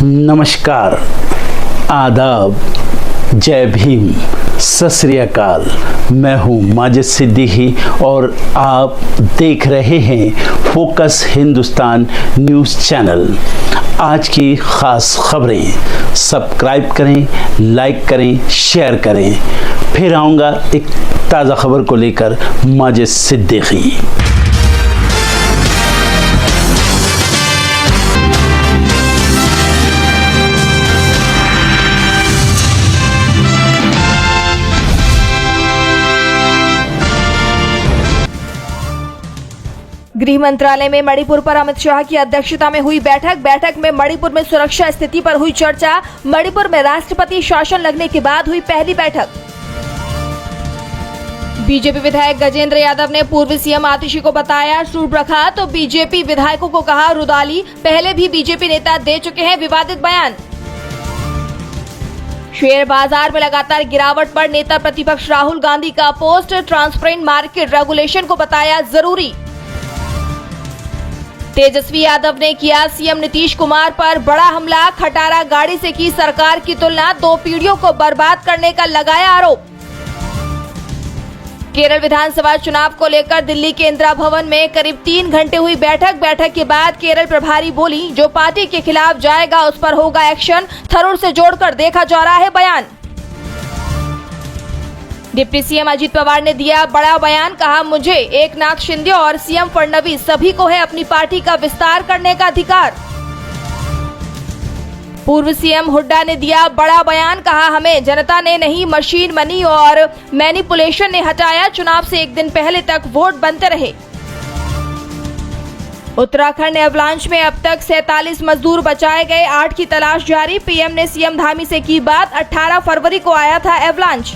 नमस्कार, आदाब, जय भीम, सत श्री अकाल। मैं हूँ माजिद सिद्दीकी और आप देख रहे हैं फोकस हिंदुस्तान न्यूज़ चैनल। आज की ख़ास खबरें सब्सक्राइब करें, लाइक करें, शेयर करें। फिर आऊँगा एक ताज़ा खबर को लेकर माजिद सिद्दीकी। गृह मंत्रालय में मणिपुर पर अमित शाह की अध्यक्षता में हुई बैठक में मणिपुर में सुरक्षा स्थिति पर हुई चर्चा। मणिपुर में राष्ट्रपति शासन लगने के बाद हुई पहली बैठक। बीजेपी विधायक गजेंद्र यादव ने पूर्व सीएम आतिशी को बताया सूट रखा, तो बीजेपी विधायकों को कहा रुदाली। पहले भी बीजेपी नेता दे चुके हैं विवादित बयान। शेयर बाजार में लगातार गिरावट पर नेता प्रतिपक्ष राहुल गांधी का पोस्ट, ट्रांसपेरेंट मार्केट रेगुलेशन को बताया जरूरी। तेजस्वी यादव ने किया सीएम नीतीश कुमार पर बड़ा हमला, खटारा गाड़ी से की सरकार की तुलना, 2 पीढ़ियों को बर्बाद करने का लगाया आरोप। केरल विधानसभा चुनाव को लेकर दिल्ली के इंदिरा भवन में करीब 3 घंटे हुई बैठक के बाद केरल प्रभारी बोली, जो पार्टी के खिलाफ जाएगा उस पर होगा एक्शन। थरूर से जोड़कर देखा जा रहा है बयान। डिप्टी सीएम अजित पवार ने दिया बड़ा बयान, कहा मुझे एकनाथ शिंदे और सीएम फडणवीस सभी को है अपनी पार्टी का विस्तार करने का अधिकार। पूर्व सीएम हुड्डा ने दिया बड़ा बयान, कहा हमें जनता ने नहीं मशीन मनी और मैनिपुलेशन ने हटाया, चुनाव से 1 दिन पहले तक वोट बनते रहे। उत्तराखंड एवलांच में अब तक 47 मजदूर बचाए गए, 8 की तलाश जारी। पीएम ने सीएम धामी से की बात, 18 फरवरी को आया था एवलांच।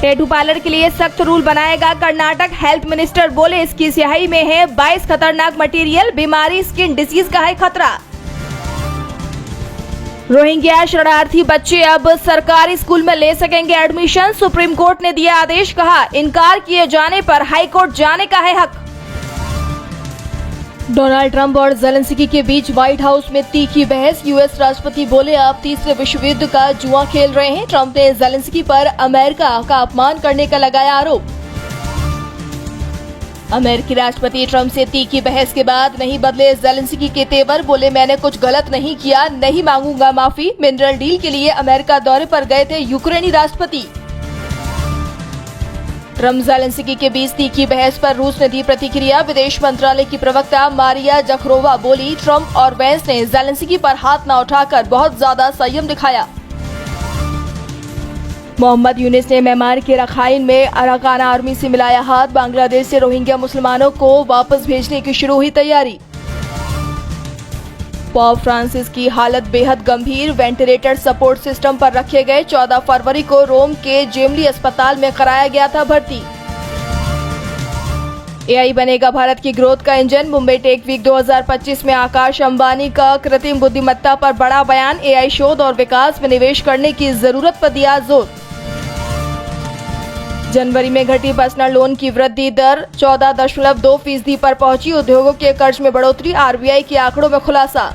टैटू पार्लर के लिए सख्त रूल बनाएगा कर्नाटक, हेल्थ मिनिस्टर बोले इसकी स्याही में है 22 खतरनाक मटेरियल, बीमारी स्किन डिजीज का है खतरा। रोहिंग्या शरणार्थी बच्चे अब सरकारी स्कूल में ले सकेंगे एडमिशन, सुप्रीम कोर्ट ने दिया आदेश, कहा इनकार किए जाने पर हाई कोर्ट जाने का है हक। डोनाल्ड ट्रंप और ज़ेलेंस्की के बीच व्हाइट हाउस में तीखी बहस, यूएस राष्ट्रपति बोले आप तीसरे विश्व युद्ध का जुआ खेल रहे हैं। ट्रंप ने ज़ेलेंस्की पर अमेरिका का अपमान करने का लगाया आरोप। अमेरिकी राष्ट्रपति ट्रंप से तीखी बहस के बाद नहीं बदले ज़ेलेंस्की के तेवर, बोले मैंने कुछ गलत नहीं किया, नहीं मांगूंगा माफी। मिनरल डील के लिए अमेरिका दौरे पर गए थे यूक्रेनी राष्ट्रपति। ट्रंप ज़ेलेंस्की के बीच तीखी बहस पर रूस ने दी प्रतिक्रिया। विदेश मंत्रालय की प्रवक्ता मारिया जखरोवा बोली, ट्रंप और वेंस ने ज़ेलेंस्की पर हाथ न उठाकर बहुत ज्यादा संयम दिखाया। मोहम्मद यूनिस ने म्यांमार के रखाइन में अराकान आर्मी से मिलाया हाथ, बांग्लादेश से रोहिंग्या मुसलमानों को वापस भेजने की शुरू हुई तैयारी। पॉप फ्रांसिस की हालत बेहद गंभीर, वेंटिलेटर सपोर्ट सिस्टम पर रखे गए। 14 फरवरी को रोम के जेमली अस्पताल में कराया गया था भर्ती। एआई बनेगा भारत की ग्रोथ का इंजन, मुंबई टेक वीक 2025 में आकाश अंबानी का कृत्रिम बुद्धिमत्ता पर बड़ा बयान, एआई शोध और विकास में निवेश करने की जरूरत पर दिया जोर। जनवरी में घटी पर्सनल लोन की वृद्धि दर 14.2% पर पहुंची, उद्योगों के कर्ज में बढ़ोतरी, आरबीआई के आंकड़ों में खुलासा।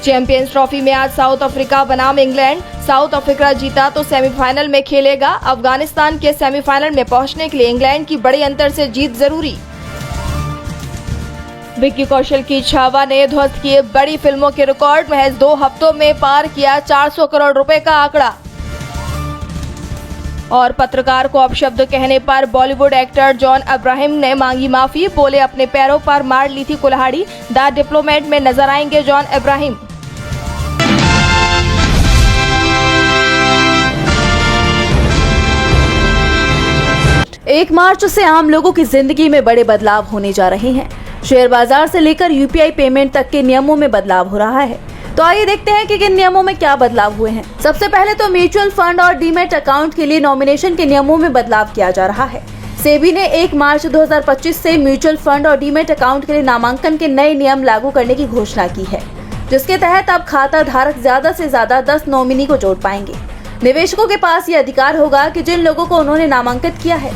चैंपियंस ट्रॉफी में आज साउथ अफ्रीका बनाम इंग्लैंड, साउथ अफ्रीका जीता तो सेमीफाइनल में खेलेगा। अफगानिस्तान के सेमीफाइनल में पहुंचने के लिए इंग्लैंड की बड़े अंतर से जीत जरूरी। विक्की कौशल की छावा ने ध्वस्त किए बड़ी फिल्मों के रिकॉर्ड, महज 2 हफ्तों में पार किया 400 करोड़ रुपए का आंकड़ा। और पत्रकार को अपशब्द कहने पर बॉलीवुड एक्टर जॉन अब्राहम ने मांगी माफी, बोले अपने पैरों पर मार ली थी कुल्हाड़ी। द डिप्लोमेट में नजर आएंगे जॉन अब्राहम। 1 मार्च से आम लोगों की जिंदगी में बड़े बदलाव होने जा रहे हैं। शेयर बाजार से लेकर यूपीआई पेमेंट तक के नियमों में बदलाव हो रहा है। तो आइए देखते हैं कि किन नियमों में क्या बदलाव हुए हैं। सबसे पहले तो म्यूचुअल फंड और डीमैट अकाउंट के लिए नॉमिनेशन के नियमों में बदलाव किया जा रहा है। सेबी ने 1 मार्च 2025 से म्यूचुअल फंड और डीमैट अकाउंट के लिए नामांकन के नए नियम लागू करने की घोषणा की है, जिसके तहत अब खाता धारक ज्यादा से ज्यादा 10 नॉमिनी को जोड़ पाएंगे। निवेशकों के पास ये अधिकार होगा कि जिन लोगों को उन्होंने नामांकित किया है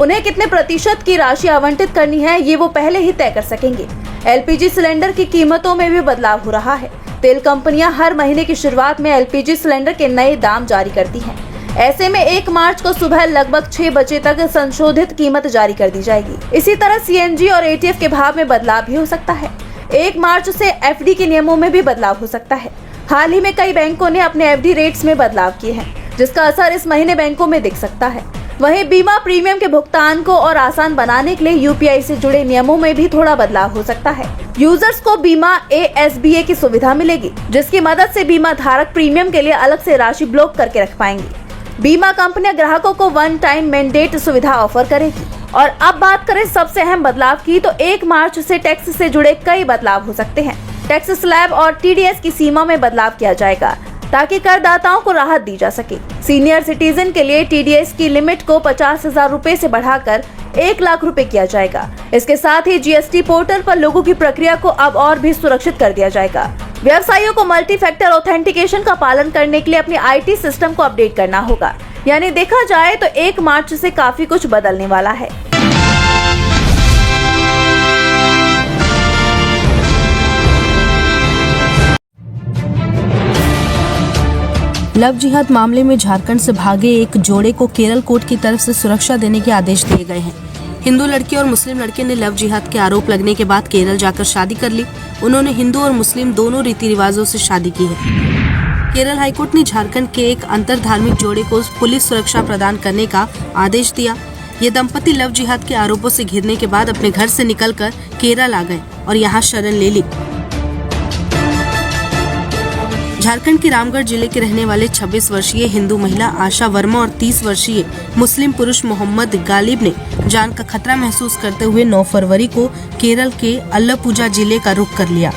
उन्हें कितने प्रतिशत की राशि आवंटित करनी है ये वो पहले ही तय कर सकेंगे। एलपीजी सिलेंडर की कीमतों में भी बदलाव हो रहा है। तेल कंपनियां हर महीने की शुरुआत में एलपीजी सिलेंडर के नए दाम जारी करती हैं। ऐसे में 1 मार्च को सुबह लगभग 6 बजे तक संशोधित कीमत जारी कर दी जाएगी। इसी तरह सीएनजी और एटीएफ के भाव में बदलाव भी हो सकता है। 1 मार्च से एफडी के नियमों में भी बदलाव हो सकता है। हाल ही में कई बैंकों ने अपने एफडी रेट्स में बदलाव किए हैं, जिसका असर इस महीने बैंकों में दिख सकता है। वहीं बीमा प्रीमियम के भुगतान को और आसान बनाने के लिए यूपीआई से जुड़े नियमों में भी थोड़ा बदलाव हो सकता है। यूजर्स को बीमा ASBA की सुविधा मिलेगी, जिसकी मदद से बीमा धारक प्रीमियम के लिए अलग से राशि ब्लॉक करके रख पाएंगे। बीमा कंपनियां ग्राहकों को 1 टाइम मैंडेट सुविधा ऑफर करेगी। और अब बात करें सबसे अहम बदलाव की, तो 1 मार्च से टैक्स से जुड़े कई बदलाव हो सकते हैं। टैक्स स्लैब और TDS की सीमा में बदलाव किया जाएगा ताकि करदाताओं को राहत दी जा सके। सीनियर सिटीजन के लिए TDS की लिमिट को 50,000 रुपए से बढ़ाकर 1 लाख रुपए किया जाएगा। इसके साथ ही GST पोर्टल पर लोगों की प्रक्रिया को अब और भी सुरक्षित कर दिया जाएगा। व्यवसायियों को मल्टी फैक्टर ऑथेंटिकेशन का पालन करने के लिए अपनी IT सिस्टम को अपडेट करना होगा। यानी देखा जाए तो 1 मार्च से काफी कुछ बदलने वाला है। लव जिहाद मामले में झारखंड से भागे एक जोड़े को केरल कोर्ट की तरफ से सुरक्षा देने के आदेश दिए गए हैं। हिंदू लड़की और मुस्लिम लड़के ने लव जिहाद के आरोप लगने के बाद केरल जाकर शादी कर ली। उन्होंने हिंदू और मुस्लिम दोनों रीति रिवाजों से शादी की है। केरल हाईकोर्ट ने झारखंड के एक अंतर धार्मिक जोड़े को पुलिस सुरक्षा प्रदान करने का आदेश दिया। ये दंपति लव जिहाद के आरोपों से घिरने के बाद अपने घर से निकलकर केरल आ गए और यहाँ शरण ले ली। झारखंड के रामगढ़ जिले के रहने वाले 26 वर्षीय हिंदू महिला आशा वर्मा और 30 वर्षीय मुस्लिम पुरुष मोहम्मद गालिब ने जान का खतरा महसूस करते हुए 9 फरवरी को केरल के अल्लापुझा जिले का रुख कर लिया।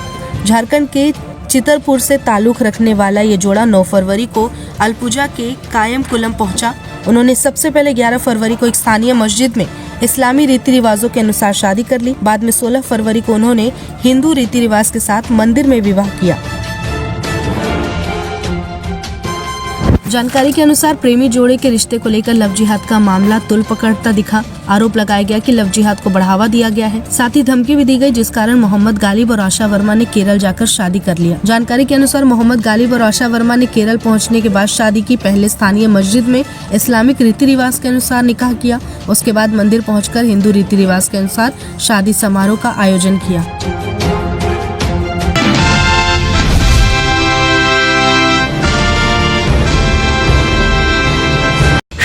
झारखंड के चितरपुर से ताल्लुक रखने वाला ये जोड़ा 9 फरवरी को अल्पुझा के कायमकुलम पहुंचा। उन्होंने सबसे पहले 11 फरवरी को एक स्थानीय मस्जिद में इस्लामी रीति रिवाजों के अनुसार शादी कर ली। बाद में 16 फरवरी को उन्होंने हिंदू रीति रिवाज के साथ मंदिर में विवाह किया। जानकारी के अनुसार प्रेमी जोड़े के रिश्ते को लेकर लव जिहाद का मामला तुल पकड़ता दिखा। आरोप लगाया गया कि लव जिहाद को बढ़ावा दिया गया है, साथ ही धमकी भी दी गई, जिस कारण मोहम्मद गालिब और आशा वर्मा ने केरल जाकर शादी कर लिया। जानकारी के अनुसार मोहम्मद गालिब और आशा वर्मा ने केरल पहुंचने के बाद शादी की। पहले स्थानीय मस्जिद में इस्लामिक रीति रिवाज के अनुसार निकाह किया। उसके बाद मंदिर पहुंचकर हिंदू रीति रिवाज के अनुसार शादी समारोह का आयोजन किया।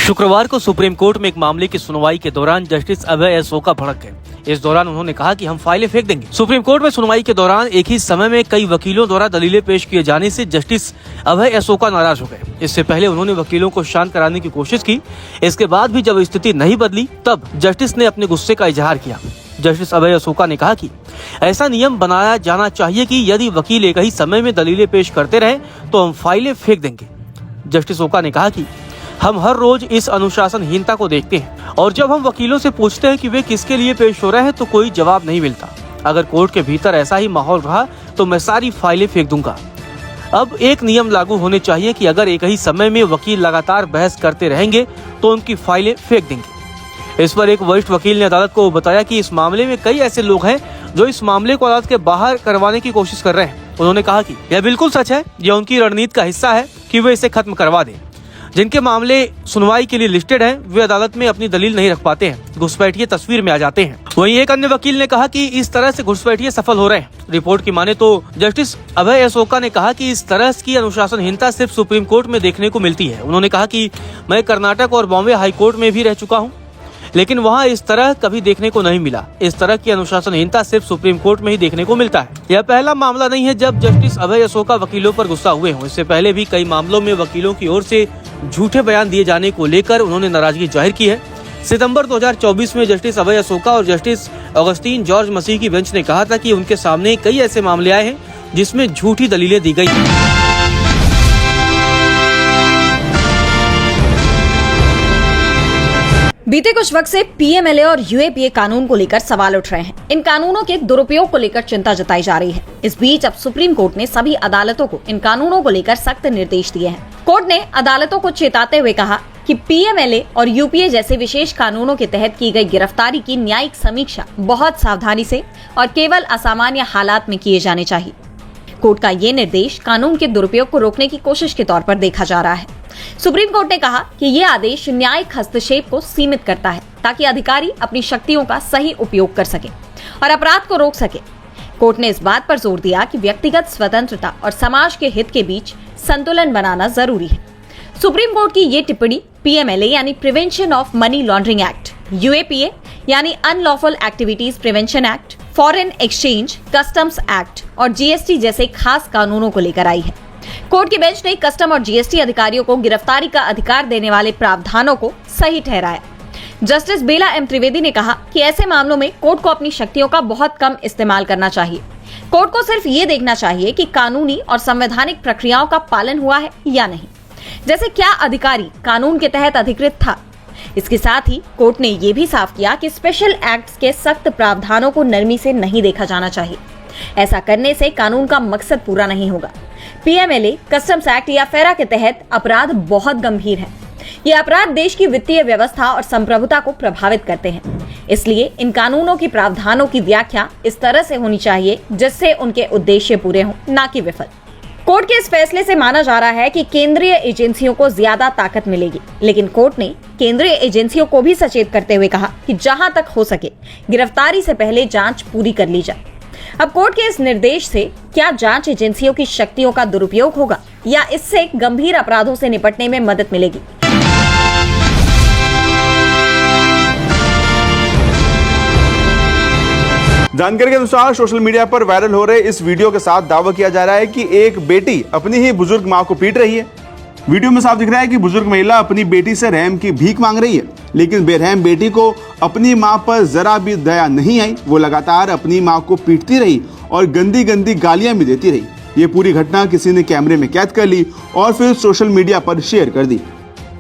शुक्रवार को सुप्रीम कोर्ट में एक मामले की सुनवाई के दौरान जस्टिस अभय अशोका भड़क गए। इस दौरान उन्होंने कहा कि हम फाइलें फेंक देंगे। सुप्रीम कोर्ट में सुनवाई के दौरान एक ही समय में कई वकीलों द्वारा दलीलें पेश किए जाने से जस्टिस अभय अशोका नाराज हो गए। इससे पहले उन्होंने वकीलों को शांत कराने की कोशिश की। इसके बाद भी जब स्थिति नहीं बदली तब जस्टिस ने अपने गुस्से का इजहार किया। जस्टिस अभय अशोका ने कहा कि ऐसा नियम बनाया जाना चाहिए कि यदि वकील एक ही समय में दलीलें पेश करते रहे तो हम फाइलें फेंक देंगे। जस्टिस अशोका ने कहा कि हम हर रोज इस अनुशासनहीनता को देखते हैं और जब हम वकीलों से पूछते हैं कि वे किसके लिए पेश हो रहे हैं तो कोई जवाब नहीं मिलता। अगर कोर्ट के भीतर ऐसा ही माहौल रहा तो मैं सारी फाइलें फेंक दूंगा। अब एक नियम लागू होने चाहिए कि अगर एक ही समय में वकील लगातार बहस करते रहेंगे तो उनकी फाइलें फेंक देंगे। इस पर एक वरिष्ठ वकील ने अदालत को बताया कि इस मामले में कई ऐसे लोग हैं जो इस मामले को अदालत के बाहर करवाने की कोशिश कर रहे हैं। उन्होंने कहा कि यह बिल्कुल सच है, यह उनकी रणनीति का हिस्सा है कि वे इसे खत्म करवा दें। जिनके मामले सुनवाई के लिए लिस्टेड हैं, वे अदालत में अपनी दलील नहीं रख पाते हैं, घुसपैठिए तस्वीर में आ जाते हैं। वहीं एक अन्य वकील ने कहा कि इस तरह से घुसपैठिए सफल हो रहे हैं। रिपोर्ट की माने तो जस्टिस अभय अशोका ने कहा कि इस तरह की अनुशासनहीनता सिर्फ सुप्रीम कोर्ट में देखने को मिलती है। उन्होंने कहा कि मैं कर्नाटक और बॉम्बे हाई कोर्ट में भी रह चुका हूँ, लेकिन वहाँ इस तरह कभी देखने को नहीं मिला। इस तरह की अनुशासनहीनता सिर्फ सुप्रीम कोर्ट में ही देखने को मिलता है। यह पहला मामला नहीं है जब जस्टिस अभय अशोका वकीलों पर गुस्सा हुए हों। इससे पहले भी कई मामलों में वकीलों की ओर से झूठे बयान दिए जाने को लेकर उन्होंने नाराजगी जाहिर की है। सितंबर 2024 में जस्टिस अभय अशोका और जस्टिस अगस्तीन जॉर्ज मसीह की बेंच ने कहा था कि उनके सामने कई ऐसे मामले आए हैं जिसमें झूठी दलीलें दी गई। बीते कुछ वक्त से पीएमएलए और यूएपीए कानून को लेकर सवाल उठ रहे हैं। इन कानूनों के दुरुपयोग को लेकर चिंता जताई जा रही है। इस बीच अब सुप्रीम कोर्ट ने सभी अदालतों को इन कानूनों को लेकर सख्त निर्देश दिए हैं। कोर्ट ने अदालतों को चेताते हुए कहा कि पीएमएलए और यूपीए जैसे विशेष कानूनों के तहत की गई गिरफ्तारी की न्यायिक समीक्षा बहुत सावधानी से और केवल असामान्य हालात में किए जाने चाहिए। कोर्ट का ये निर्देश कानून के दुरुपयोग को रोकने की कोशिश के तौर पर देखा जा रहा है। सुप्रीम कोर्ट ने कहा कि ये आदेश न्यायिक हस्तक्षेप को सीमित करता है ताकि अधिकारी अपनी शक्तियों का सही उपयोग कर सके और अपराध को रोक सके। कोर्ट ने इस बात पर जोर दिया कि व्यक्तिगत स्वतंत्रता और समाज के हित के बीच संतुलन बनाना जरूरी है। सुप्रीम कोर्ट की ये टिप्पणी पीएमएलए यानी prevention of money laundering act, UAPA यानी unlawful activities prevention act, foreign exchange customs act और जीएसटी जैसे खास कानूनों को लेकर आई है। कोर्ट की बेंच ने कस्टम और जीएसटी अधिकारियों को गिरफ्तारी का अधिकार देने वाले प्रावधानों को सही ठहराया। जस्टिस बेला एम त्रिवेदी ने कहा कि ऐसे मामलों में कोर्ट को अपनी शक्तियों का बहुत कम इस्तेमाल करना चाहिए। कोर्ट को सिर्फ ये देखना चाहिए कि कानूनी और संवैधानिक प्रक्रियाओं का पालन हुआ है या नहीं, जैसे क्या अधिकारी कानून के तहत अधिकृत था। इसके साथ ही कोर्ट ने यह भी साफ किया कि स्पेशल एक्ट्स के सख्त प्रावधानों को नरमी से नहीं देखा जाना चाहिए। ऐसा करने से कानून का मकसद पूरा नहीं होगा। पीएमएलए, कस्टम्स एक्ट या फेरा के तहत अपराध बहुत गंभीर है। ये अपराध देश की वित्तीय व्यवस्था और संप्रभुता को प्रभावित करते हैं। इसलिए इन कानूनों की प्रावधानों की व्याख्या इस तरह से होनी चाहिए जिससे उनके उद्देश्य पूरे हों, ना कि विफल। कोर्ट के इस फैसले से माना जा रहा है कि केंद्रीय एजेंसियों को ज्यादा ताकत मिलेगी, लेकिन कोर्ट ने केंद्रीय एजेंसियों को भी सचेत करते हुए कहा कि जहां तक हो सके गिरफ्तारी से पहले जांच पूरी कर ली जाए। अब कोर्ट के इस निर्देश से क्या जांच एजेंसियों की शक्तियों का दुरुपयोग होगा या इससे गंभीर अपराधों से निपटने में मदद मिलेगी? जानकारी के अनुसार सोशल मीडिया पर वायरल हो रहे इस वीडियो के साथ दावा किया जा रहा है कि एक बेटी अपनी ही बुजुर्ग मां को पीट रही है। वीडियो में साफ दिख रहा है कि बुजुर्ग महिला अपनी बेटी से रहम की भीख मांग रही है, लेकिन बेरहम बेटी को अपनी मां पर जरा भी दया नहीं आई। वो लगातार अपनी मां को पीटती रही और गंदी गंदी गालियां भी देती रही। ये पूरी घटना किसी ने कैमरे में कैद कर ली और फिर सोशल मीडिया पर शेयर कर दी।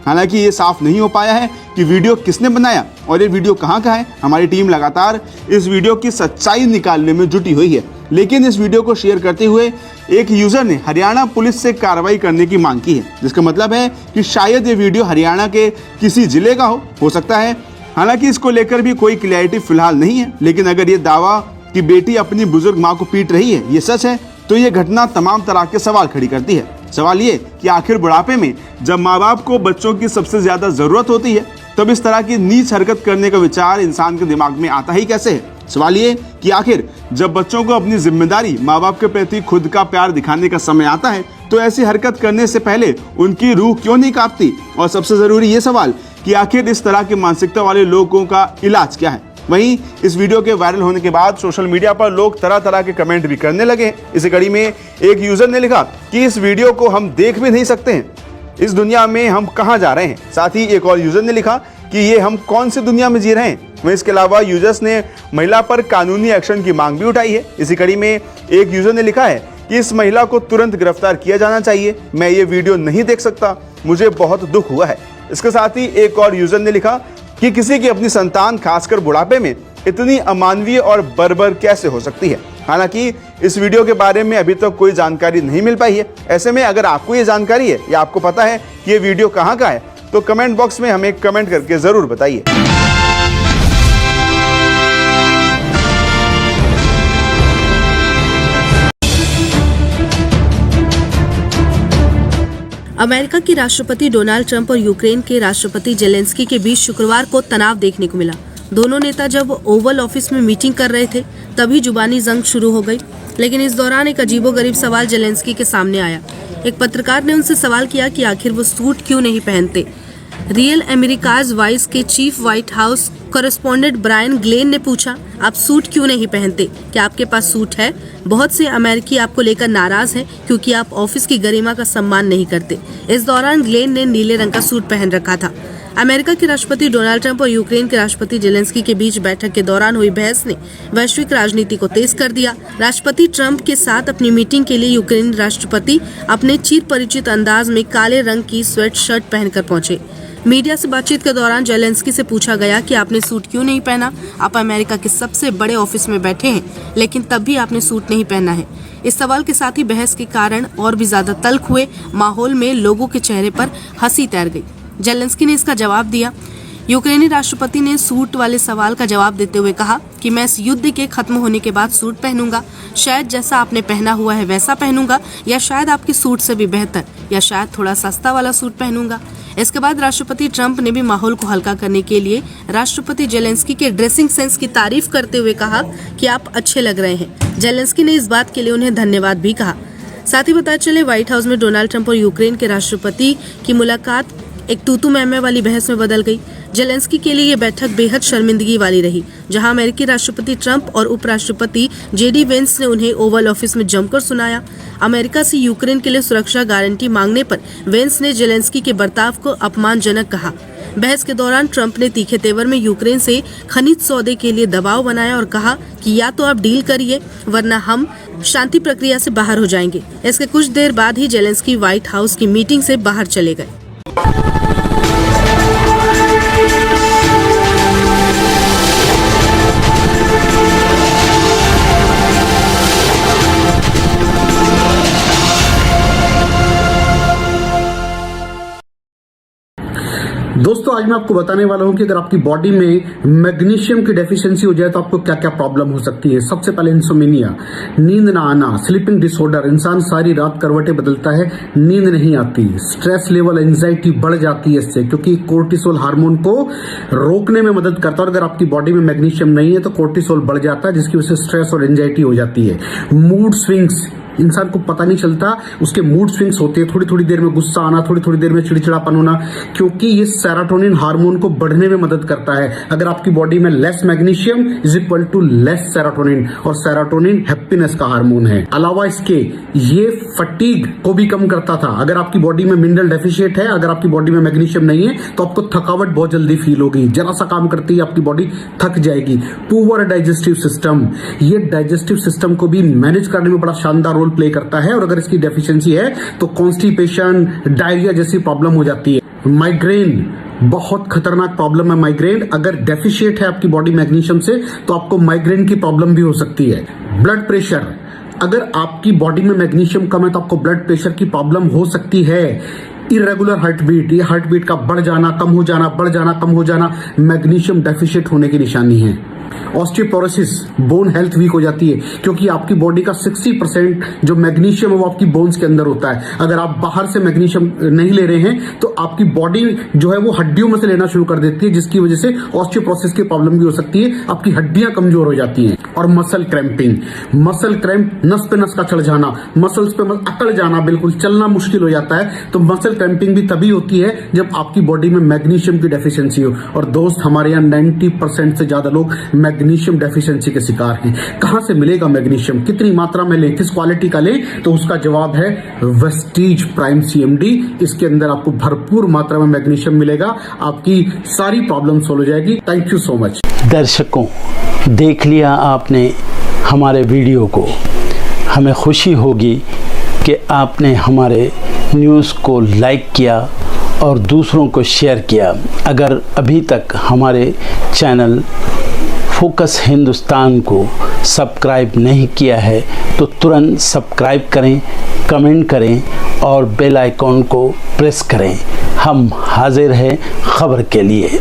हालांकि ये साफ नहीं हो पाया है कि वीडियो किसने बनाया और ये वीडियो कहाँ का है। हमारी टीम लगातार इस वीडियो की सच्चाई निकालने में जुटी हुई है, लेकिन इस वीडियो को शेयर करते हुए एक यूजर ने हरियाणा पुलिस से कार्रवाई करने की मांग की है, जिसका मतलब है कि शायद ये वीडियो हरियाणा के किसी जिले का हो सकता है। हालांकि इसको लेकर भी कोई क्लैरिटी फिलहाल नहीं है, लेकिन अगर ये दावा कि बेटी अपनी बुजुर्ग माँ को पीट रही है ये सच है तो ये घटना तमाम तरह के सवाल खड़ी करती है। सवाल ये कि आखिर बुढ़ापे में जब माँ बाप को बच्चों की सबसे ज्यादा जरूरत होती है तब इस तरह की नीच हरकत करने का विचार इंसान के दिमाग में आता ही कैसे है। सवाल ये कि आखिर जब बच्चों को अपनी जिम्मेदारी माँ बाप के प्रति खुद का प्यार दिखाने का समय आता है तो ऐसी हरकत करने से पहले उनकी रूह क्यों नहीं कांपती। और सबसे जरूरी ये सवाल कि आखिर इस तरह की मानसिकता वाले लोगों का इलाज क्या है। वहीं इस वीडियो के वायरल होने के बाद सोशल मीडिया पर लोग तरह तरह के कमेंट भी करने लगे। इसी कड़ी में एक यूजर ने लिखा कि इस वीडियो को हम देख भी नहीं सकते हैं, इस दुनिया में हम कहां जा रहे हैं। साथ ही एक और यूजर ने लिखा कि ये हम कौन सी दुनिया में जी रहे हैं। वहीं इसके अलावा यूजर्स ने महिला पर कानूनी एक्शन की मांग भी उठाई है। इसी कड़ी में एक यूजर ने लिखा है कि इस महिला को तुरंत गिरफ्तार किया जाना चाहिए, मैं ये वीडियो नहीं देख सकता, मुझे बहुत दुख हुआ है। इसके साथ ही एक और यूजर ने लिखा कि किसी की अपनी संतान खासकर बुढ़ापे में इतनी अमानवीय और बर्बर कैसे हो सकती है। हालांकि इस वीडियो के बारे में अभी तक कोई जानकारी नहीं मिल पाई है। ऐसे में अगर आपको ये जानकारी है या आपको पता है कि ये वीडियो कहाँ का है तो कमेंट बॉक्स में हमें कमेंट करके जरूर बताइए। अमेरिका के राष्ट्रपति डोनाल्ड ट्रंप और यूक्रेन के राष्ट्रपति जेलेंस्की के बीच शुक्रवार को तनाव देखने को मिला। दोनों नेता जब ओवल ऑफिस में मीटिंग कर रहे थे तभी जुबानी जंग शुरू हो गई। लेकिन इस दौरान एक अजीबोगरीब सवाल जेलेंस्की के सामने आया। एक पत्रकार ने उनसे सवाल किया कि आखिर वो सूट क्यों नहीं पहनते। रियल अमेरिकाज वॉइस के chief white house correspondent Brian Glenn ने पूछा, आप सूट क्यों नहीं पहनते? क्या आपके पास सूट है? बहुत से अमेरिकी आपको लेकर नाराज हैं क्योंकि आप ऑफिस की गरिमा का सम्मान नहीं करते। इस दौरान ग्लेन ने नीले रंग का सूट पहन रखा था। अमेरिका के राष्ट्रपति डोनाल्ड ट्रंप और यूक्रेन के राष्ट्रपति जेलेंस्की के बीच बैठक के दौरान हुई बहस ने वैश्विक राजनीति को तेज कर दिया। राष्ट्रपति ट्रंप के साथ अपनी मीटिंग के लिए यूक्रेनी राष्ट्रपति अपने चिर परिचित अंदाज में काले रंग की स्वेट शर्ट पहनकर पहुंचे। मीडिया से बातचीत के दौरान जेलेंस्की से पूछा गया कि आपने सूट क्यों नहीं पहना? आप अमेरिका के सबसे बड़े ऑफिस में बैठे हैं लेकिन तब भी आपने सूट नहीं पहना है। इस सवाल के साथ ही बहस के कारण और भी ज्यादा तल्ख हुए माहौल में लोगों के चेहरे पर हंसी तैर गई। जेलेंस्की ने इसका जवाब दिया। यूक्रेनी राष्ट्रपति ने सूट वाले सवाल का जवाब देते हुए कहा कि मैं इस युद्ध के खत्म होने के बाद सूट पहनूंगा, शायद जैसा आपने पहना हुआ है वैसा पहनूंगा, या शायद आपके सूट से भी बेहतर, या शायद थोड़ा सस्ता वाला सूट पहनूंगा। इसके बाद राष्ट्रपति ट्रंप ने भी माहौल को हल्का करने के लिए राष्ट्रपति जेलेंस्की के ड्रेसिंग सेंस की तारीफ करते हुए कहा कि आप अच्छे लग रहे हैं। जेलेंस्की ने इस बात के लिए उन्हें धन्यवाद भी कहा। साथ ही पता चले व्हाइट हाउस में डोनाल्ड ट्रंप और यूक्रेन के राष्ट्रपति की मुलाकात एक तू-तू मैं-मैं वाली बहस में बदल गई। जेलेंस्की के लिए ये बैठक बेहद शर्मिंदगी वाली रही, जहां अमेरिकी राष्ट्रपति ट्रंप और उपराष्ट्रपति जेडी वेंस ने उन्हें ओवल ऑफिस में जमकर सुनाया। अमेरिका से यूक्रेन के लिए सुरक्षा गारंटी मांगने पर वेंस ने जेलेंस्की के बर्ताव को अपमानजनक कहा। बहस के दौरान ट्रंप ने तीखे तेवर में यूक्रेन से खनिज सौदे के लिए दबाव बनाया और कहा कि या तो आप डील करिए वरना हम शांति प्रक्रिया से बाहर हो जाएंगे। इसके कुछ देर बाद ही जेलेंस्की व्हाइट हाउस की मीटिंग से बाहर चले गए। दोस्तों आज मैं आपको बताने वाला हूं कि अगर आपकी बॉडी में मैग्नीशियम की डेफिशिएंसी हो जाए तो आपको क्या क्या प्रॉब्लम हो सकती है। सबसे पहले इंसोमेनिया, नींद ना आना, स्लीपिंग डिसऑर्डर, इंसान सारी रात करवटें बदलता है, नींद नहीं आती, स्ट्रेस लेवल, एंजाइटी बढ़ जाती है इससे, क्योंकि कोर्टिसोल हार्मोन को रोकने में मदद करता है। अगर आपकी बॉडी में मैग्नीशियम नहीं है तो कोर्टिसोल बढ़ जाता है, जिसकी वजह से स्ट्रेस और एंजाइटी हो जाती है। मूड स्विंग्स, इंसान को पता नहीं चलता उसके मूड स्विंग्स होते हैं, थोड़ी थोड़ी देर में गुस्सा आना, थोड़ी थोड़ी देर में चिड़चिड़ापन होना, क्योंकि ये सेरोटोनिन हार्मोन को बढ़ने में मदद करता है। अगर आपकी बॉडी में less magnesium is equal to less serotonin, और सेरोटोनिन हैप्पीनेस का हार्मोन है। अलावा इसके ये फटीग को भी कम करता था। अगर आपकी बॉडी में मिनरल डेफिशिएट है, अगर आपकी बॉडी में मैग्नीशियम नहीं है तो आपको थकावट बहुत जल्दी फील होगी, जरा सा काम करती है आपकी बॉडी थक जाएगी। पुअर डाइजेस्टिव सिस्टम, ये डाइजेस्टिव सिस्टम को भी मैनेज करने में बड़ा शानदार रोल प्ले करता है, और अगर इसकी डेफिशिएंसी है तो कॉन्स्टिपेशन, डायरिया जैसी प्रॉब्लम हो जाती है। माइग्रेन, बहुत खतरनाक प्रॉब्लम है माइग्रेन। अगर डेफिशिएट है आपकी बॉडी मैग्नीशियम से तो आपको माइग्रेन की प्रॉब्लम भी हो सकती है। ब्लड प्रेशर, अगर आपकी बॉडी में मैग्नीशियम कम है तो आपको ब्लड प्रेशर की प्रॉब्लम हो सकती है। इरेगुलर हार्टबीट, ये हार्टबीट का बढ़ जाना, कम हो जाना, बढ़ जाना, कम हो जाना, मैग्नीशियम डेफिशिएट होने की निशानी है। ऑस्टियोपोरोसिस, बोन हेल्थ वीक हो जाती है, क्योंकि आपकी बॉडी का 60% जो मैग्नीशियम है वो आपकी बोन्स के अंदर होता है। अगर आप बाहर से मैग्नीशियम नहीं ले रहे हैं तो आपकी बॉडी जो है वो हड्डियों में से लेना शुरू कर देती है, जिसकी वजह से ऑस्टियोपोरोसिस की प्रॉब्लम भी हो सकती है, आपकी हड्डियां कमजोर हो जाती हैं। और मसल क्रैम्पिंग, मसल क्रैम्प, नस पे नस का चढ़ जाना, मसल्स पे अकड़ जाना, बिल्कुल चलना मुश्किल हो जाता है। तो मसल क्रैम्पिंग भी तभी होती है जब आपकी बॉडी में मैग्नीशियम की डेफिशिएंसी हो। और दोस्त, हमारे यहाँ 90% से ज्यादा लोग मैग्नीशियम डेफिशिएंसी के शिकार हैं। कहां से मिलेगा मैग्नीशियम, कितनी मात्रा में लें, किस क्वालिटी का लें? तो उसका जवाब है वेस्टीज प्राइम CMD। इसके अंदर आपको भरपूर मात्रा में मैग्नीशियम मिलेगा, आपकी सारी प्रॉब्लम सॉल्व हो जाएगी। Thank you so much. दर्शकों, देख लिया आपने हमारे वीडियो को। हमें खुशी होगी कि आपने हमारे न्यूज़ को लाइक किया और दूसरों को शेयर किया। अगर अभी तक हमारे चैनल फोकस हिंदुस्तान को सब्सक्राइब नहीं किया है तो तुरंत सब्सक्राइब करें, कमेंट करें और बेल आइकॉन को प्रेस करें। हम हाजिर हैं खबर के लिए।